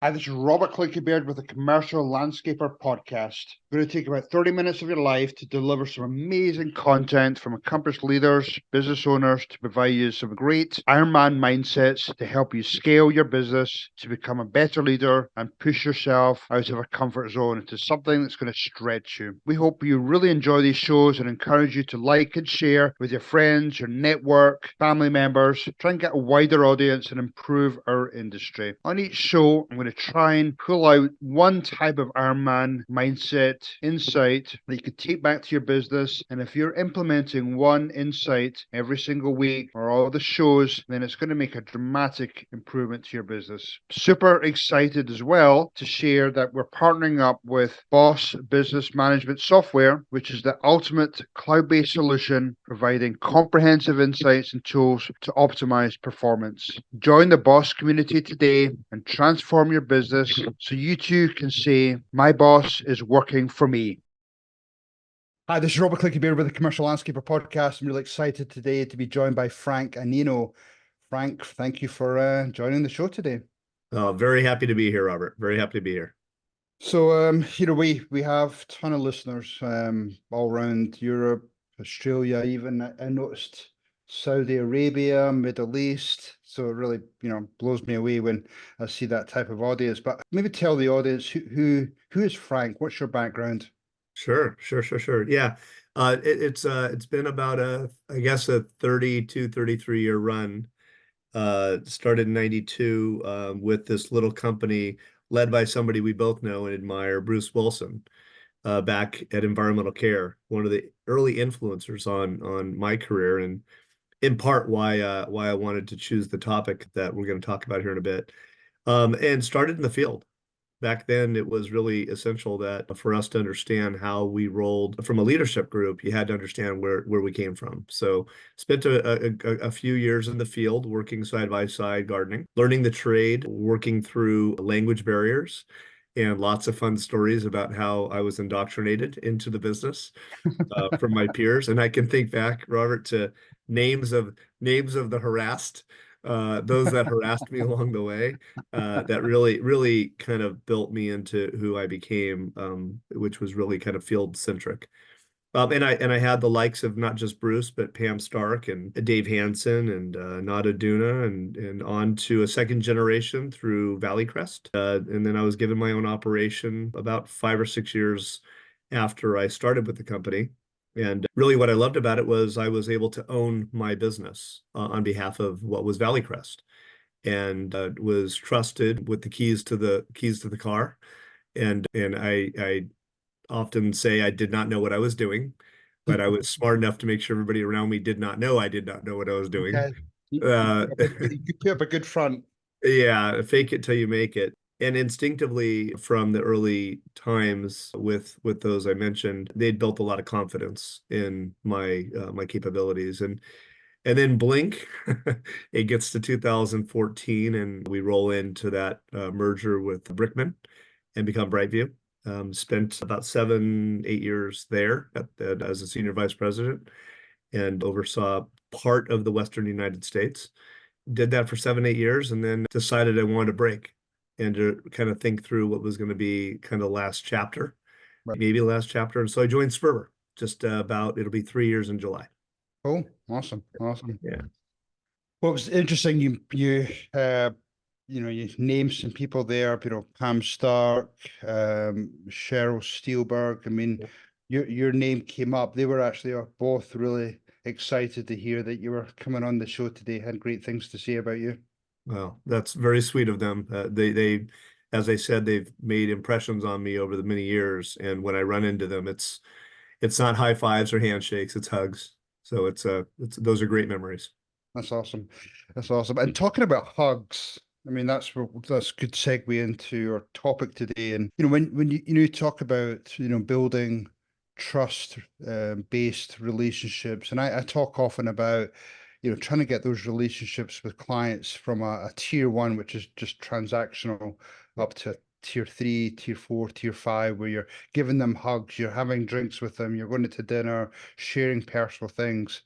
Hi, this is Robert Clickybeard with the Commercial Landscaper Podcast. I'm going to take about 30 minutes of your life to deliver some amazing content from accomplished leaders, business owners, to provide you some great Ironman mindsets to help you scale your business, to become a better leader and push yourself out of a comfort zone into something that's going to stretch you. We hope you really enjoy these shows and encourage you to like and share with your friends, your network, family members. Try and get a wider audience and improve our industry. On each show, I'm going to try and pull out one type of Ironman mindset, insight that you could take back to your business. And if you're implementing one insight every single week or all the shows, then it's going to make a dramatic improvement to your business. Super excited as well to share that we're partnering up with Boss Business Management Software, which is the ultimate cloud-based solution providing comprehensive insights and tools to optimize performance. Join the Boss community today and transform your business so you too can say, my boss is working for me. Hi, this is Robert Clickybeard with the Commercial Landscaper Podcast. I'm really excited today to be joined by Frank Annino. Frank, thank you for joining the show today. Very happy to be here, Robert. Very happy to be here. So, we have a ton of listeners all around Europe, Australia, even I noticed Saudi Arabia, Middle East. So it really, blows me away when I see that type of audience. But maybe tell the audience who is Frank? What's your background? Sure. Yeah. It's been about I guess a 32, 33-year run. Started in 92 with this little company led by somebody we both know and admire, Bruce Wilson, back at Environmental Care, one of the early influencers on my career, and in part why I wanted to choose the topic that we're going to talk about here in a bit. And started in the field. Back then, it was really essential that for us to understand how we rolled from a leadership group, you had to understand where we came from. So spent a few years in the field working side by side, gardening, learning the trade, working through language barriers, and lots of fun stories about how I was indoctrinated into the business from my peers. And I can think back, Robert, to names of the harassed, those that harassed me along the way, that really kind of built me into who I became, which was really kind of field centric. And I had the likes of not just Bruce, but Pam Stark and Dave Hansen and Nada Duna and on to a second generation through ValleyCrest. And then I was given my own operation about 5 or 6 years after I started with the company. And really what I loved about it was I was able to own my business on behalf of what was ValleyCrest, and was trusted with the keys to the car. And I often say I did not know what I was doing, but I was smart enough to make sure everybody around me did not know I did not know what I was doing. Okay. You put up a good front. Yeah, fake it till you make it. And instinctively, from the early times with those I mentioned, they'd built a lot of confidence in my capabilities. And then blink, it gets to 2014, and we roll into that merger with Brickman and become Brightview. Spent about 7, 8 years there as a senior vice president and oversaw part of the Western United States. Did that for 7, 8 years, and then decided I wanted a break and to kind of think through what was going to be kind of the last chapter, Right. maybe the last chapter. And so I joined Sperber it'll be 3 years in July. Oh, awesome. Yeah. Well, it was interesting. You named some people there. Pam Stark, Cheryl Steelberg. I mean, your name came up. They were actually both really excited to hear that you were coming on the show today. Had great things to say about you. Well, that's very sweet of them. They, as I said, they've made impressions on me over the many years. And when I run into them, it's not high fives or handshakes, it's hugs. So those are great memories. That's awesome. And talking about hugs, I mean, that's a good segue into our topic today. And when you talk about building trust based relationships, and I talk often about trying to get those relationships with clients from a tier 1, which is just transactional, up to tier 3, tier 4, tier 5, where you're giving them hugs, you're having drinks with them, you're going to dinner, sharing personal things.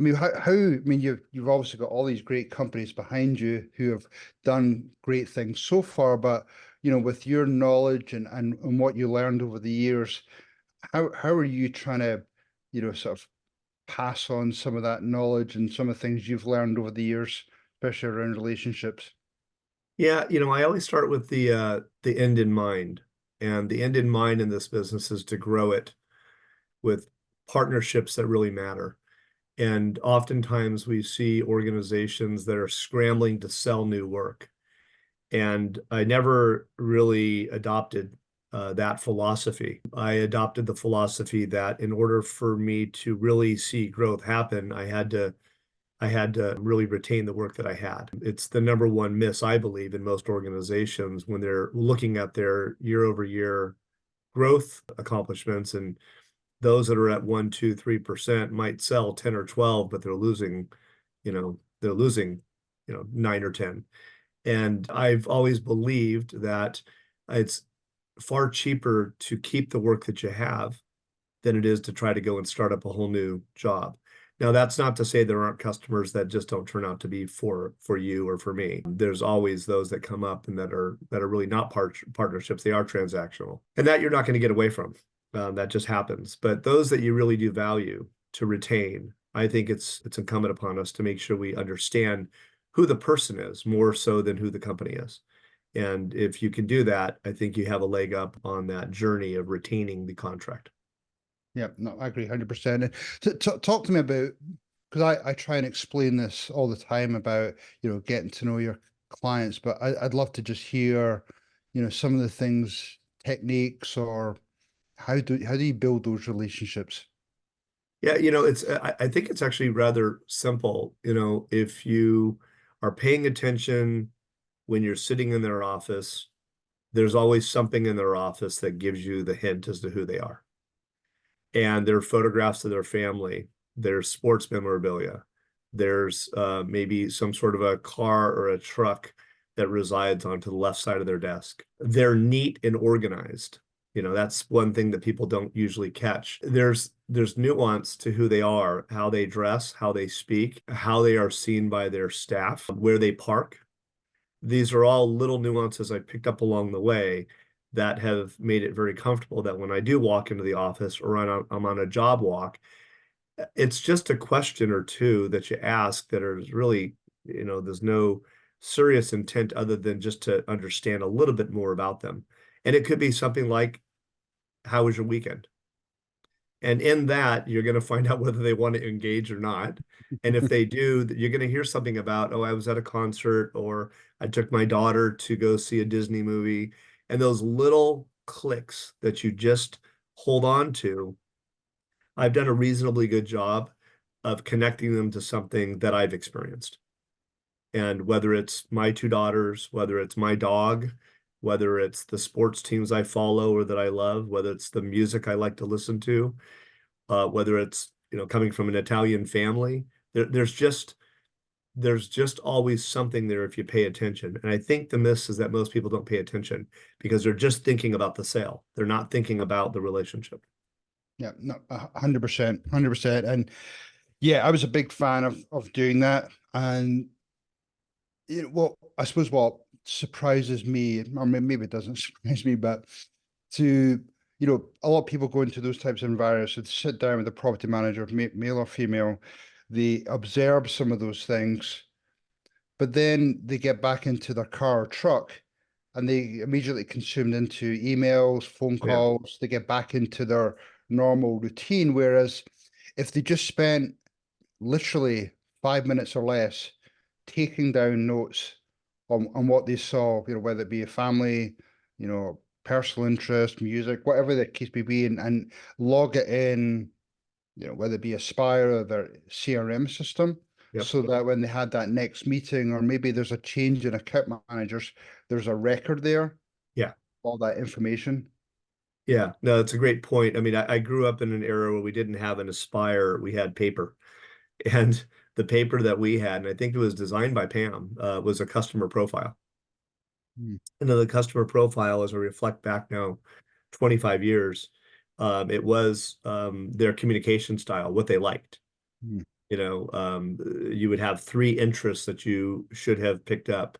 I mean, you've obviously got all these great companies behind you who have done great things so far, but with your knowledge and what you learned over the years, how are you trying to, sort of pass on some of that knowledge and some of the things you've learned over the years, especially around relationships? Yeah, I always start with the end in mind. And the end in mind in this business is to grow it with partnerships that really matter. And oftentimes we see organizations that are scrambling to sell new work. And I never really adopted that philosophy. I adopted the philosophy that in order for me to really see growth happen, I had to really retain the work that I had. It's the number one miss, I believe, in most organizations when they're looking at their year over year growth accomplishments, and those that are at 1, 2, 3% might sell 10 or 12, but they're losing 9 or 10. And I've always believed that it's far cheaper to keep the work that you have than it is to try to go and start up a whole new job. Now, that's not to say there aren't customers that just don't turn out to be for you or for me. There's always those that come up and that are really not partnerships. They are transactional, and that you're not going to get away from. That just happens. But those that you really do value to retain, I think it's incumbent upon us to make sure we understand who the person is more so than who the company is. And if you can do that, I think you have a leg up on that journey of retaining the contract. Yeah, no, I agree 100%. And talk to me about, because I try and explain this all the time about, getting to know your clients, but I'd love to just hear, some of the things, techniques, or how do you build those relationships? Yeah, I think it's actually rather simple. If you are paying attention when you're sitting in their office, there's always something in their office that gives you the hint as to who they are. And there are photographs of their family, there's sports memorabilia, there's maybe some sort of a car or a truck that resides onto the left side of their desk. They're neat and organized. That's one thing that people don't usually catch. There's nuance to who they are, how they dress, how they speak, how they are seen by their staff, where they park. These are all little nuances I picked up along the way that have made it very comfortable that when I do walk into the office or I'm on a job walk, it's just a question or two that you ask that are really, there's no serious intent other than just to understand a little bit more about them. And it could be something like, how was your weekend? And in that, you're going to find out whether they want to engage or not. And if they do, you're going to hear something about, oh, I was at a concert, or I took my daughter to go see a Disney movie. And those little clicks that you just hold on to, I've done a reasonably good job of connecting them to something that I've experienced. And whether it's my two daughters, whether it's my dog, whether it's the sports teams I follow or that I love, whether it's the music I like to listen to, whether it's coming from an Italian family, there's just always something there if you pay attention. And I think the miss is that most people don't pay attention because they're just thinking about the sale. They're not thinking about the relationship. Yeah, no, 100%, 100%. And yeah, I was a big fan of doing that. And I suppose what surprises me, or maybe it doesn't surprise me, but to, a lot of people go into those types of environments, so sit down with the property manager, male or female, they observe some of those things, but then they get back into their car or truck and they immediately consumed into emails, phone Yeah. calls, they get back into their normal routine. Whereas if they just spent literally 5 minutes or less taking down notes on what they saw, whether it be a family, personal interest, music, whatever the case may be, and log it in, whether it be Aspire or their CRM system, Yep. so that when they had that next meeting, or maybe there's a change in account managers, there's a record there, Yeah. all that information. Yeah. No, it's a great point. I mean, I grew up in an era where we didn't have an Aspire, we had paper. And the paper that we had, and I think it was designed by Pam, was a customer profile. Mm, And then the customer profile, as I reflect back now, 25 years, it was their communication style, what they liked. mm, You would have three interests that you should have picked up.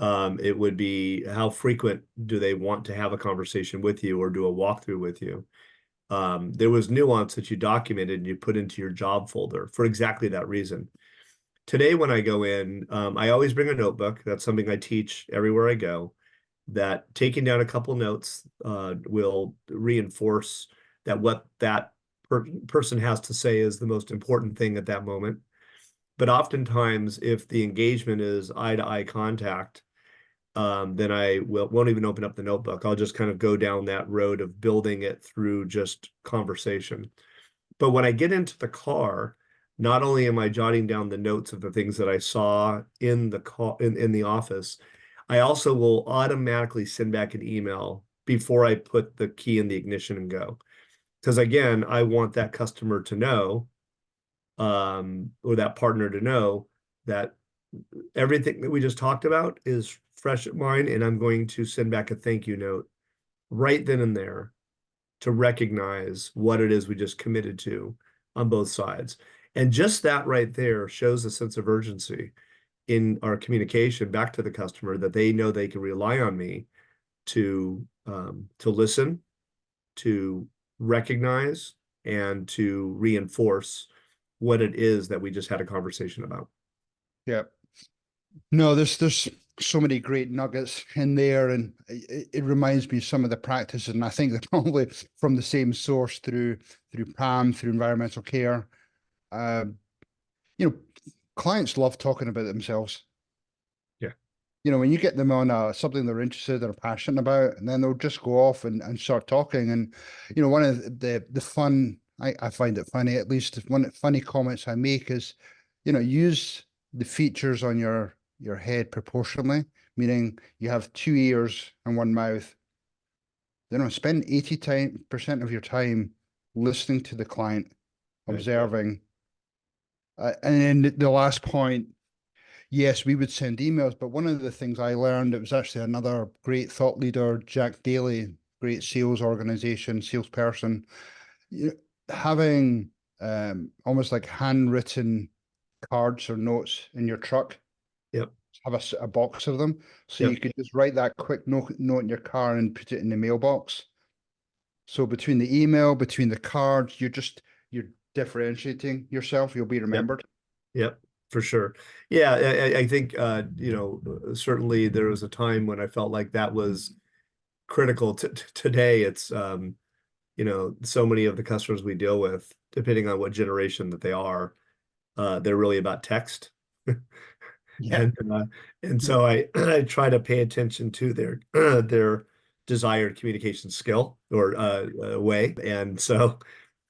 It would be how frequent do they want to have a conversation with you or do a walkthrough with you. There was nuance that you documented and you put into your job folder for exactly that reason. Today, when I go in, I always bring a notebook. That's something I teach everywhere I go, that taking down a couple notes will reinforce that what that person has to say is the most important thing at that moment. But oftentimes, if the engagement is eye-to-eye contact, then I won't even open up the notebook. I'll just kind of go down that road of building it through just conversation. But when I get into the car, not only am I jotting down the notes of the things that I saw in the call in the office, I also will automatically send back an email before I put the key in the ignition and go. Because again, I want that customer to know, or that partner to know that everything that we just talked about is fresh at mind, and I'm going to send back a thank you note right then and there to recognize what it is we just committed to on both sides. And just that right there shows a sense of urgency in our communication back to the customer, that they know they can rely on me to listen, to recognize, and to reinforce what it is that we just had a conversation about. Yeah. No, there's so many great nuggets in there, and it reminds me of some of the practices, and I think they're probably from the same source through PAM, through environmental care. You know, clients love talking about themselves. Yeah. You know, when you get them on something they're interested or passionate about, and then they'll just go off and start talking. And, you know, one of the fun, I find it funny, at least one of the funny comments I make is, you know, use the features on your head proportionally, meaning you have two ears and one mouth. You know, spend 80% of your time listening to the client, Right. observing. And then the last point, yes, we would send emails, but one of the things I learned, it was actually another great thought leader, Jack Daly, great sales organization, salesperson, you know, having almost like handwritten cards or notes in your truck. Yep. Have a box of them, so Yep. you could just write that quick note in your car and put it in the mailbox. So between the email, between the cards, you're differentiating yourself. You'll be Yep. remembered. Yep, for sure. Yeah, I think certainly there was a time when I felt like that was critical. Today, it's so many of the customers we deal with, depending on what generation that they are, they're really about text. Yeah. And so I try to pay attention to their desired communication skill or way. And so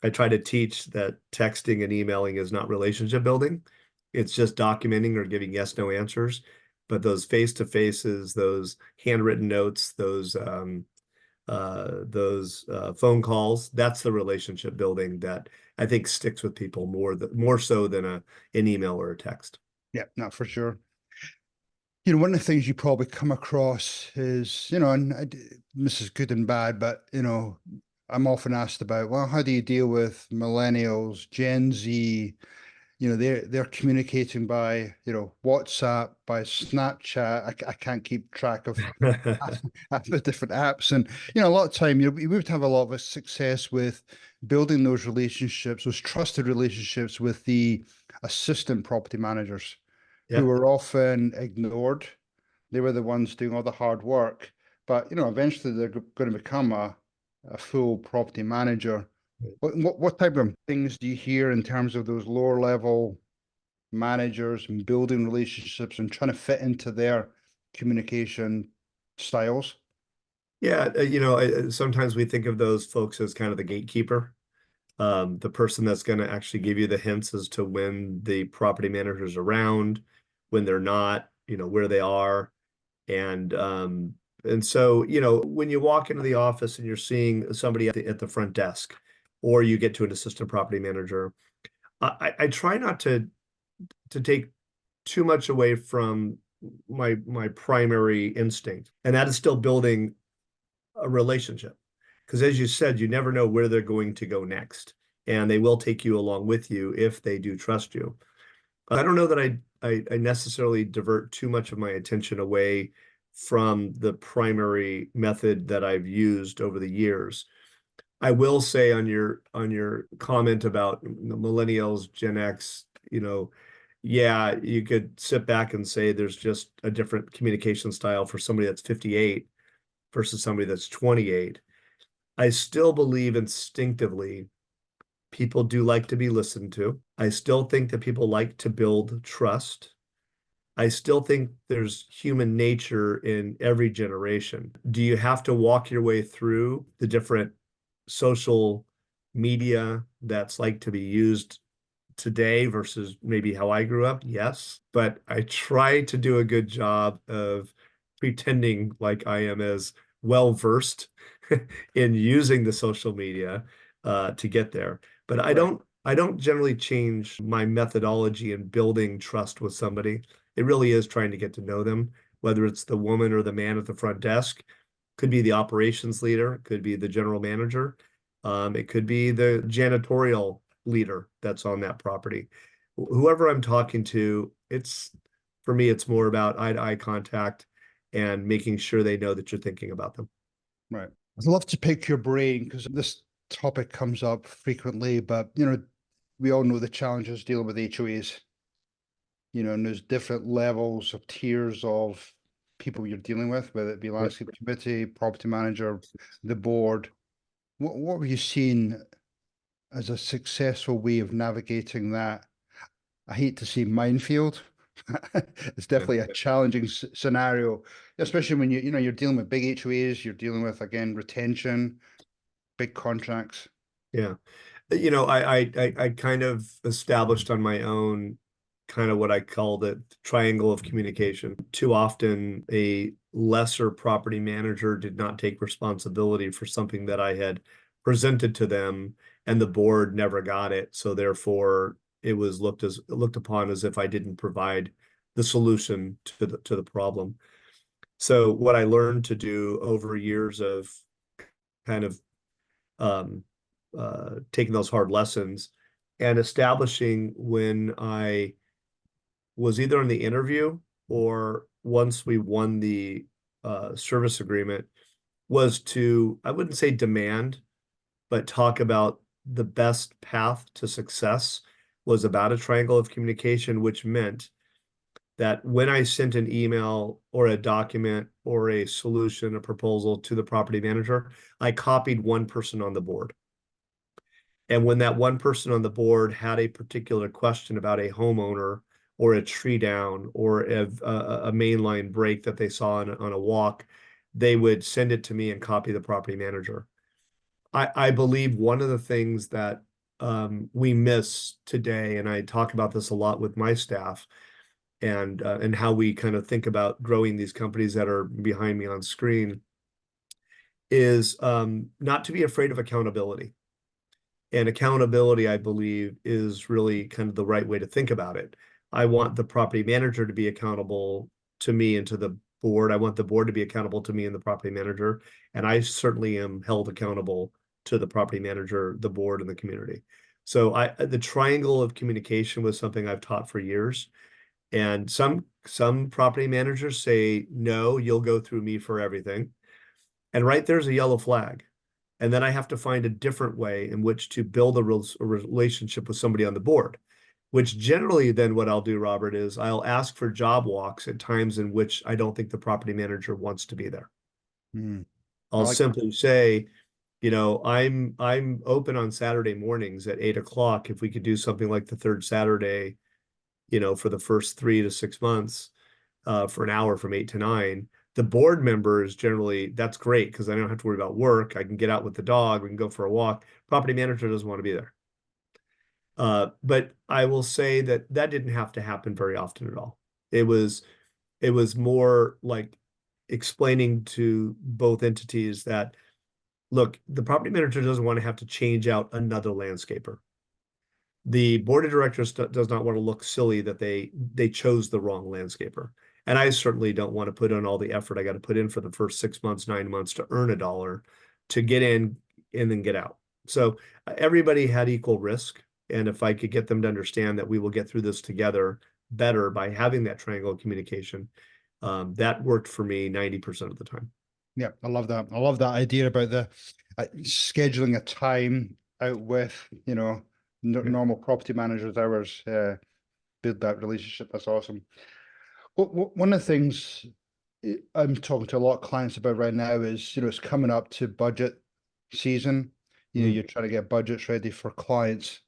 I try to teach that texting and emailing is not relationship building. It's just documenting or giving yes, no answers. But those face-to-faces, those handwritten notes, those phone calls, that's the relationship building that I think sticks with people more so than an email or a text. Yeah, not for sure. You know, one of the things you probably come across is, you know, and this is good and bad, but, you know, I'm often asked about, well, how do you deal with millennials, Gen Z? You know, they're communicating by, you know, WhatsApp, by Snapchat. I can't keep track of half the different apps. And, you know, a lot of time, you know, we would have a lot of success with building those relationships, those trusted relationships with the assistant property managers who Yeah. were often ignored. They were the ones doing all the hard work. But, you know, eventually they're going to become a full property manager. What type of things do you hear in terms of those lower level managers and building relationships and trying to fit into their communication styles? Yeah, sometimes we think of those folks as kind of the gatekeeper, the person that's going to actually give you the hints as to when the property manager's around, when they're not, where they are. And so, when you walk into the office and you're seeing somebody at the front desk, or you get to an assistant property manager, I try not to take too much away from my primary instinct, and that is still building a relationship. Because as you said, you never know where they're going to go next, and they will take you along with you if they do trust you. I don't know that I necessarily divert too much of my attention away from the primary method that I've used over the years. I will say on your comment about the millennials, Gen X, yeah, you could sit back and say there's just a different communication style for somebody that's 58 versus somebody that's 28. I still believe instinctively people do like to be listened to. I still think that people like to build trust. I still think there's human nature in every generation. Do you have to walk your way through the different social media that's like to be used today versus maybe how I grew up? Yes, but I try to do a good job of pretending like I am as well versed in using the social media to get there. But Right. I don't generally change my methodology in building trust with somebody. It really is trying to get to know them, whether it's the woman or the man at the front desk, could be the operations leader, could be the general manager, it could be the janitorial leader that's on that property. Whoever I'm talking to, for me, it's more about eye-to-eye contact and making sure they know that you're thinking about them. Right. I'd love to pick your brain because this topic comes up frequently, but we all know the challenges dealing with HOAs, and there's different levels of tiers of people you're dealing with, whether it be Yep. landscape committee, property manager, the board. What have you seen as a successful way of navigating that? I hate to say minefield. It's Yeah. definitely a challenging scenario, especially when you're dealing with big HOAs, you're dealing with again retention, big contracts. Yeah. I kind of established on my own kind of what I call the triangle of communication. Too often, a lesser property manager did not take responsibility for something that I had presented to them, and the board never got it. So therefore, it was looked upon as if I didn't provide the solution to the problem. So what I learned to do over years of kind of um, taking those hard lessons and establishing when I was either in the interview or once we won the service agreement was to, I wouldn't say demand, but talk about the best path to success was about a triangle of communication, which meant that when I sent an email or a document or a solution, a proposal to the property manager, I copied one person on the board. And when that one person on the board had a particular question about a homeowner or a tree down or a mainline break that they saw on a walk, they would send it to me and copy the property manager. I believe one of the things that we miss today, and I talk about this a lot with my staff, and how we kind of think about growing these companies that are behind me on screen, is not to be afraid of accountability. And accountability, I believe, is really kind of the right way to think about it. I want the property manager to be accountable to me and to the board. I want the board to be accountable to me and the property manager. And I certainly am held accountable to the property manager, the board, and the community. So the triangle of communication was something I've taught for years. And some property managers say, no, you'll go through me for everything. And right there's a yellow flag. And then I have to find a different way in which to build a relationship with somebody on the board, which generally then what I'll do, Robert, is I'll ask for job walks at times in which I don't think the property manager wants to be there. Mm. I I'll like simply say, I'm open on Saturday mornings at 8 o'clock. If we could do something like the third Saturday, for the first 3 to 6 months, for an hour from 8 to 9. The board members generally, that's great because I don't have to worry about work. I can get out with the dog. We can go for a walk. Property manager doesn't want to be there. But I will say that that didn't have to happen very often at all. It was more like explaining to both entities that, look, the property manager doesn't want to have to change out another landscaper. The board of directors does not want to look silly that they chose the wrong landscaper. And I certainly don't want to put in all the effort I got to put in for the first 6 months, 9 months to earn $1 to get in and then get out. So everybody had equal risk. And if I could get them to understand that we will get through this together better by having that triangle of communication, that worked for me 90% of the time. Yeah, I love that. I love that idea about the scheduling a time out with, normal property managers' hours, build that relationship. That's awesome. One of the things I'm talking to a lot of clients about right now is, it's coming up to budget season. You're trying to get budgets ready for clients.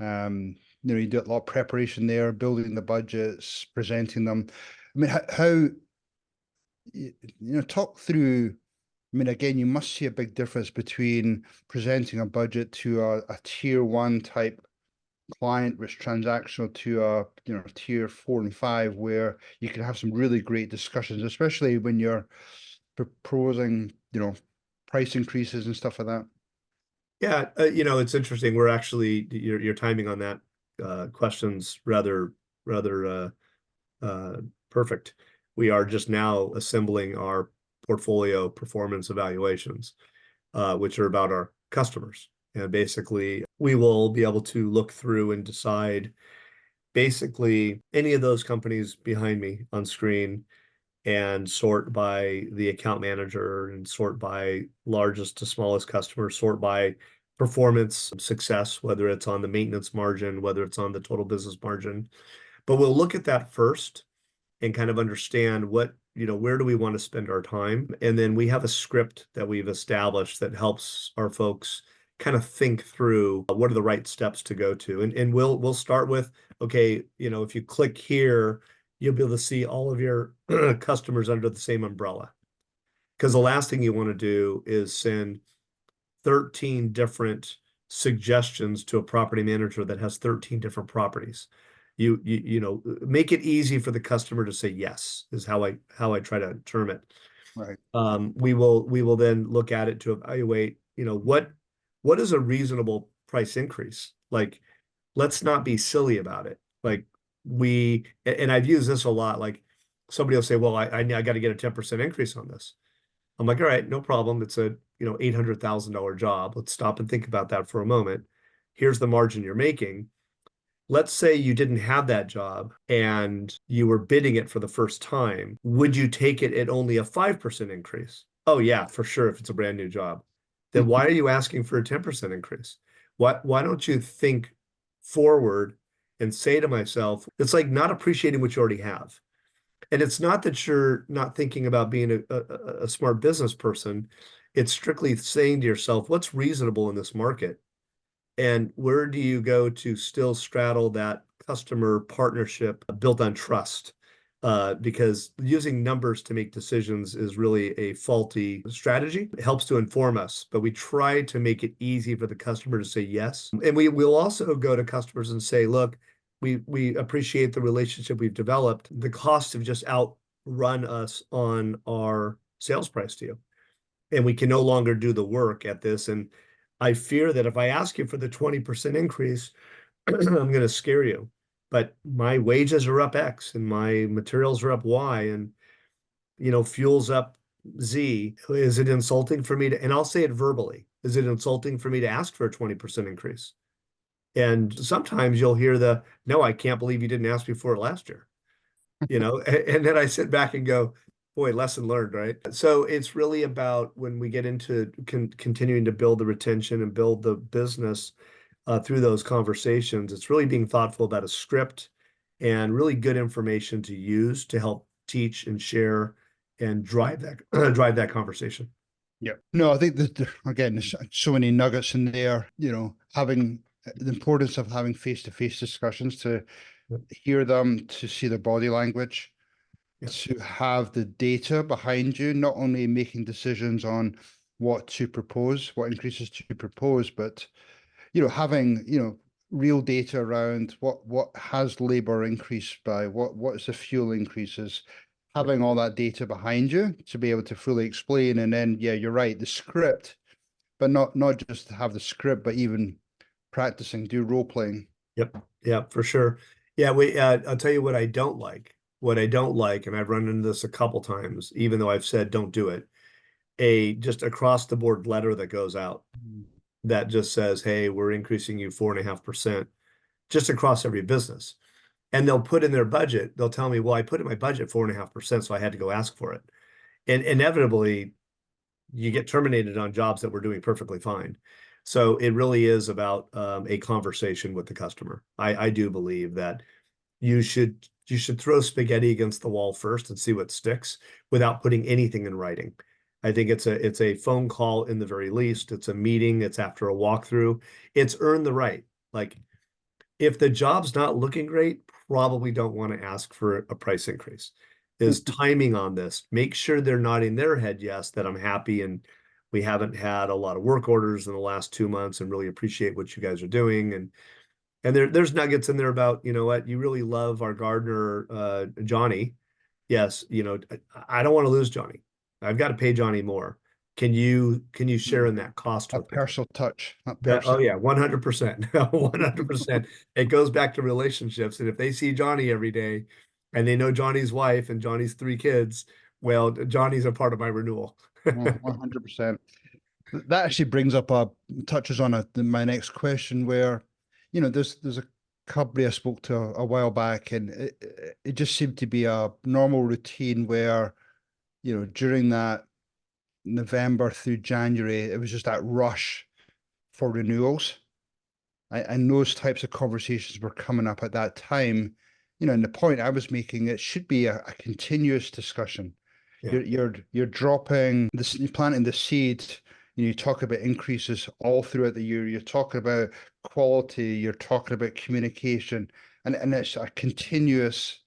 You do a lot of preparation there, building the budgets, presenting them. I mean, how talk through. I mean, again, you must see a big difference between presenting a budget to a tier one type client, which transactional, to a tier 4 and 5, where you can have some really great discussions, especially when you're proposing price increases and stuff like that. Yeah, it's interesting. We're actually your timing on that question's rather perfect. We are just now assembling our portfolio performance evaluations, which are about our customers. And basically, we will be able to look through and decide basically any of those companies behind me on screen and sort by the account manager and sort by largest to smallest customer, sort by performance success, whether it's on the maintenance margin, whether it's on the total business margin. But we'll look at that first and kind of understand where do we want to spend our time? And then we have a script that we've established that helps our folks kind of think through what are the right steps to go to. And we'll start with, okay, if you click here, you'll be able to see all of your customers under the same umbrella. Because the last thing you want to do is send 13 different suggestions to a property manager that has 13 different properties. Make it easy for the customer to say yes, is how I try to term it. Right. We will then look at it to evaluate, what is a reasonable price increase? Like, let's not be silly about it. Like and I've used this a lot. Like somebody will say, well, I got to get a 10% increase on this. I'm like, all right, no problem. It's a $800,000 job. Let's stop and think about that for a moment. Here's the margin you're making. Let's say you didn't have that job and you were bidding it for the first time. Would you take it at only a 5% increase? Oh yeah, for sure, if it's a brand new job. Then why are you asking for a 10% increase? Why don't you think forward and say to myself, it's like not appreciating what you already have. And it's not that you're not thinking about being a smart business person. It's strictly saying to yourself, what's reasonable in this market? And where do you go to still straddle that customer partnership built on trust? Because using numbers to make decisions is really a faulty strategy. It helps to inform us, but we try to make it easy for the customer to say yes. And we will also go to customers and say, look, we appreciate the relationship we've developed. The costs have just outrun us on our sales price to you. And we can no longer do the work at this. And I fear that if I ask you for the 20% increase, I'm going to scare you. But my wages are up X and my materials are up Y and, fuel's up Z. Is it insulting for me to, and I'll say it verbally, is it insulting for me to ask for a 20% increase? And sometimes you'll hear no, I can't believe you didn't ask me for it last year. And then I sit back and go, boy, lesson learned, right? So it's really about when we get into continuing to build the retention and build the business through those conversations, it's really being thoughtful about a script and really good information to use to help teach and share and drive that conversation. Yeah. No, I think that again, there's so many nuggets in there, having the importance of having face-to-face discussions, to hear them, to see their body language, to have the data behind you, not only making decisions on what to propose, what increases to propose, but having real data around what has labor increased by, what is the fuel increases, having all that data behind you to be able to fully explain. And then you're right, the script, but not just to have the script, but even practicing, do role playing. Yep, for sure. Yeah, I'll tell you what I don't like. What I don't like, and I've run into this a couple times, even though I've said don't do it, just across the board letter that goes out that just says, hey, we're increasing you 4.5%. just across every business. And they'll put in their budget, they'll tell me, well, I put in my budget 4.5%, so I had to go ask for it. And inevitably, you get terminated on jobs that we're doing perfectly fine. So it really is about a conversation with the customer. I do believe that you should throw spaghetti against the wall first and see what sticks without putting anything in writing. I think it's a phone call in the very least. It's a meeting. It's after a walkthrough. It's earn the right. Like if the job's not looking great, probably don't want to ask for a price increase. Is timing on this. Make sure they're nodding their head yes, that I'm happy and we haven't had a lot of work orders in the last 2 months and really appreciate what you guys are doing. And there's nuggets in there about, you know what, you really love our gardener, Johnny. Yes, you know, I don't want to lose Johnny. I've got to pay Johnny more. Can you share in that cost A with me? personal touch. Oh yeah, 100%. 100%. It goes back to relationships. And if they see Johnny every day and they know Johnny's wife and Johnny's 3 kids, well, Johnny's a part of my renewal. 100%. That actually brings up touches on my next question where, there's a company I spoke to a while back, and it just seemed to be a normal routine where, during that November through January, it was just that rush for renewals. And those types of conversations were coming up at that time. And the point I was making, it should be a continuous discussion. Yeah. You're dropping this, you're planting the seed. You talk about increases all throughout the year. You're talking about quality. You're talking about communication, and it's a continuous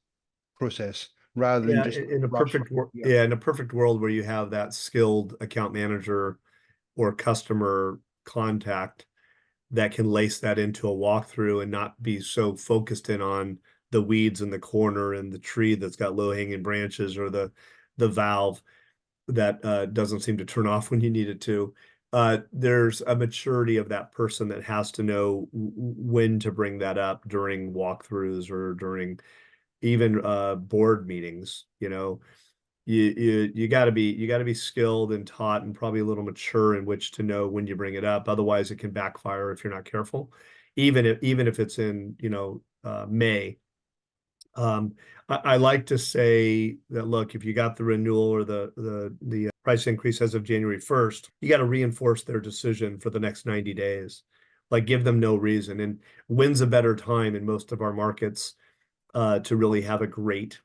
process rather than Yeah, just in a rush. perfect world, yeah, in a perfect world where you have that skilled account manager or customer contact that can lace that into a walkthrough and not be so focused in on the weeds in the corner and the tree that's got low hanging branches or the valve that doesn't seem to turn off when you need it to. There's a maturity of that person that has to know when to bring that up during walkthroughs or during even board meetings. You got to be skilled and taught and probably a little mature in which to know when you bring it up. Otherwise, it can backfire if you're not careful. Even if it's in May. I like to say that, look, if you got the renewal or the price increase as of January 1st, you got to reinforce their decision for the next 90 days. Like give them no reason. And when's a better time in most of our markets to really have a great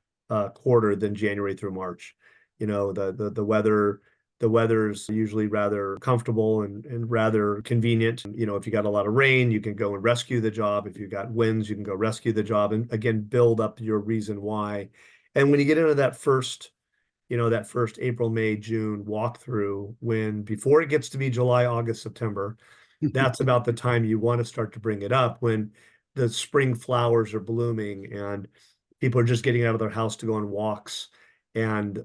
quarter than January through March. The weather's usually rather comfortable and rather convenient. If you got a lot of rain, you can go and rescue the job. If you got winds, you can go rescue the job and again build up your reason why. And when you get into that first April, May, June walkthrough, when before it gets to be July, August, September, that's about the time you want to start to bring it up when the spring flowers are blooming and people are just getting out of their house to go on walks and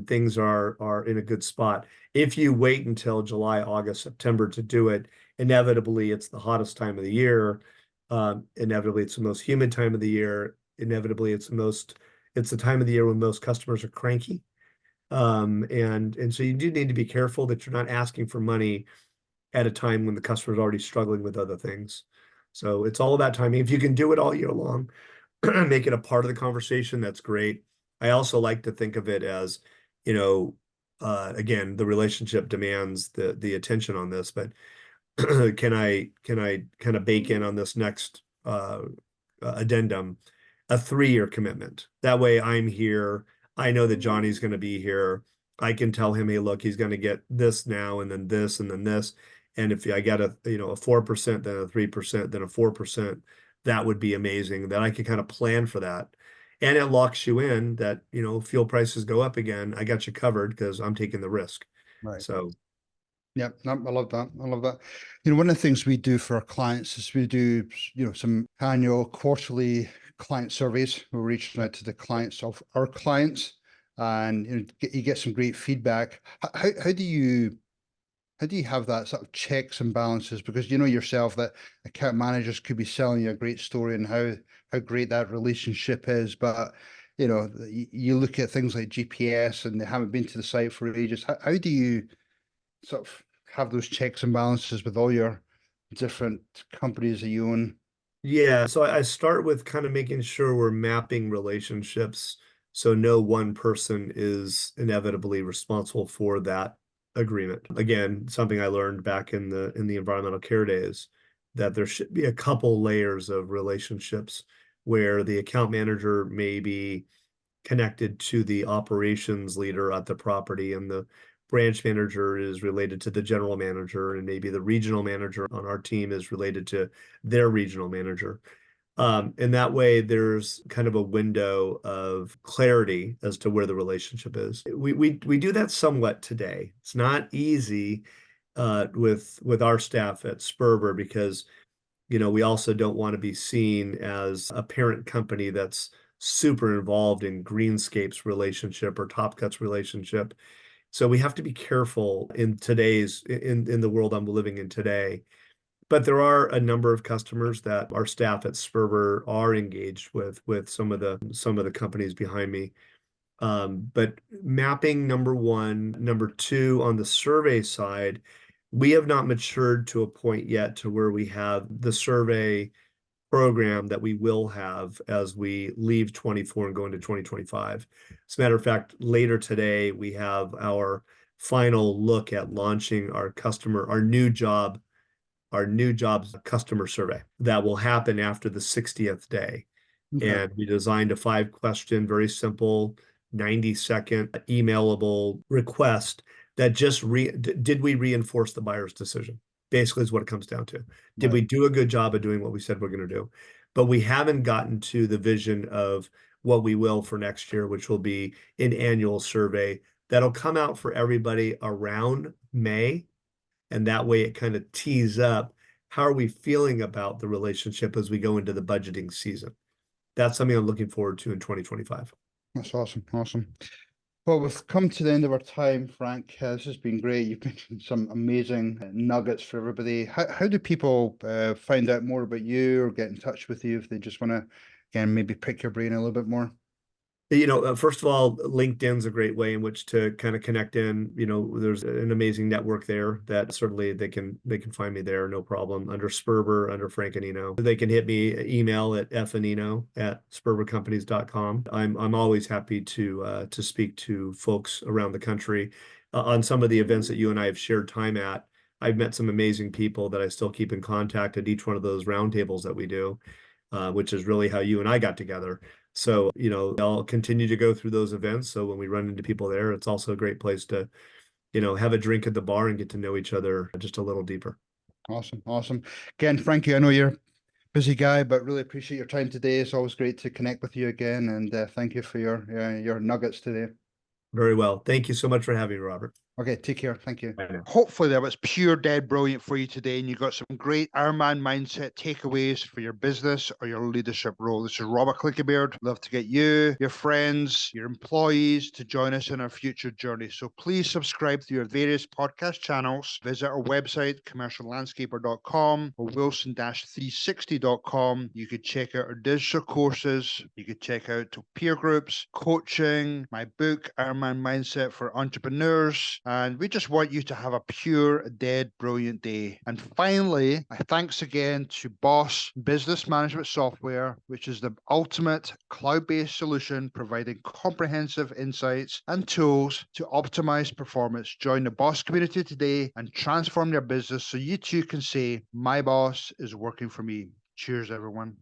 things are in a good spot. If you wait until July, August, September to do it, inevitably it's the hottest time of the year. Inevitably it's the most humid time of the year. Inevitably it's the time of the year when most customers are cranky. And so you do need to be careful that you're not asking for money at a time when the customer's already struggling with other things. So it's all about timing. If you can do it all year long, make it a part of the conversation, that's great. I also like to think of it as, again, the relationship demands the attention on this, but can I kind of bake in on this next addendum a 3-year commitment? That way I'm here. I know that Johnny's going to be here. I can tell him, hey, look, he's going to get this now and then this and then this. And if I get a 4%, then a 3%, then a 4%, that would be amazing. That I could kind of plan for that. And it locks you in that, fuel prices go up again. I got you covered because I'm taking the risk. Right. So yeah, I love that. I love that. One of the things we do for our clients is we do, some annual, quarterly client surveys. We're reaching out to the clients of our clients, and you get some great feedback. How do you have that sort of checks and balances? Because you know yourself that account managers could be selling you a great story and how great that relationship is, but you look at things like GPS and they haven't been to the site for ages. How do you sort of have those checks and balances with all your different companies that you own? Yeah, so I start with kind of making sure we're mapping relationships so no one person is inevitably responsible for that agreement. Again, something I learned back in the environmental care days, that there should be a couple layers of relationships where the account manager may be connected to the operations leader at the property, and the branch manager is related to the general manager, and maybe the regional manager on our team is related to their regional manager. And that way, there's kind of a window of clarity as to where the relationship is. We do that somewhat today. It's not easy with our staff at Sperber because we also don't want to be seen as a parent company that's super involved in Greenscape's relationship or Top Cut's relationship. So we have to be careful in the world I'm living in today. But there are a number of customers that our staff at Sperber are engaged with some of the companies behind me. But mapping, number one. Number two, on the survey side, we have not matured to a point yet to where we have the survey program that we will have as we leave 24 and go into 2025. As a matter of fact, later today, we have our final look at launching our new jobs customer survey that will happen after the 60th day. Okay. And we designed a 5-question, very simple, 90-second emailable request that just did we reinforce the buyer's decision? Basically is what it comes down to. Did we do a good job of doing what we said we're going to do? But we haven't gotten to the vision of what we will for next year, which will be an annual survey that'll come out for everybody around May. And that way it kind of tees up how are we feeling about the relationship as we go into the budgeting season. That's something I'm looking forward to in 2025. That's awesome. Awesome. Well, we've come to the end of our time, Frank. This has been great. You've mentioned some amazing nuggets for everybody. How do people find out more about you or get in touch with you if they just want to, again, maybe pick your brain a little bit more? First of all, LinkedIn's a great way in which to kind of connect in. There's an amazing network there that certainly they can find me there, no problem. Under Sperber, under Frank Annino. They can hit me email at fannino@sperbercompanies.com. I'm always happy to speak to folks around the country on some of the events that you and I have shared time at. I've met some amazing people that I still keep in contact at each one of those roundtables that we do, which is really how you and I got together. So, I'll continue to go through those events. So when we run into people there, it's also a great place to, have a drink at the bar and get to know each other just a little deeper. Awesome. Awesome. Again, Frankie, I know you're a busy guy, but really appreciate your time today. It's always great to connect with you again. And thank you for your nuggets today. Very well. Thank you so much for having me, Robert. Okay, take care. Thank you. Bye now. Hopefully that was pure dead brilliant for you today, and you got some great Ironman mindset takeaways for your business or your leadership role. This is Robert Clickybeard. Love to get you, your friends, your employees to join us in our future journey. So please subscribe to your various podcast channels. Visit our website, commerciallandscaper.com or wilson-360.com. You could check out our digital courses. You could check out peer groups, coaching, my book, Ironman Mindset for Entrepreneurs. And we just want you to have a pure, dead, brilliant day. And finally, thanks again to Boss Business Management Software, which is the ultimate cloud-based solution providing comprehensive insights and tools to optimize performance. Join the Boss community today and transform your business so you too can say, my boss is working for me. Cheers, everyone.